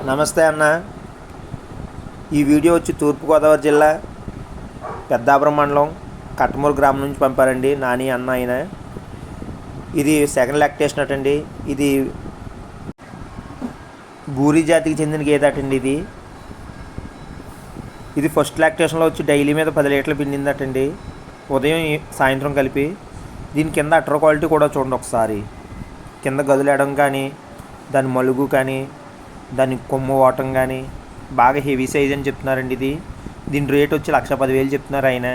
నమస్తే అన్న. ఈ వీడియో వచ్చి తూర్పుగోదావరి జిల్లా పెద్దాపురం మండలం కట్టమూరు గ్రామం నుంచి పంపారండి నాని అన్న ఆయన. ఇది సెకండ్ లాక్టేషన్ అటండి. ఇది బూరి జాతికి చెందిన గేదె అటండి. ఇది ఫస్ట్ లాక్టేషన్లో వచ్చి డైలీ మీద 10 లీటర్లు పిండిందటండి, ఉదయం సాయంత్రం కలిపి. దీని కింద అటర్ క్వాలిటీ కూడా చూడండి ఒకసారి. కింద గదులేయడం కానీ, దాని మలుగు కానీ, దాని కొమ్ము ఓటం కానీ బాగా హెవీ సైజ్ అని చెప్తున్నారండి. దీని రేట్ వచ్చి 1,10,000 చెప్తున్నారు ఆయన.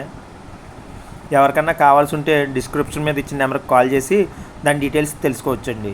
ఎవరికన్నా కావాల్సి ఉంటే డిస్క్రిప్షన్ మీద ఇచ్చిన నెంబర్కి కాల్ చేసి దాని డీటెయిల్స్ తెలుసుకోవచ్చండి.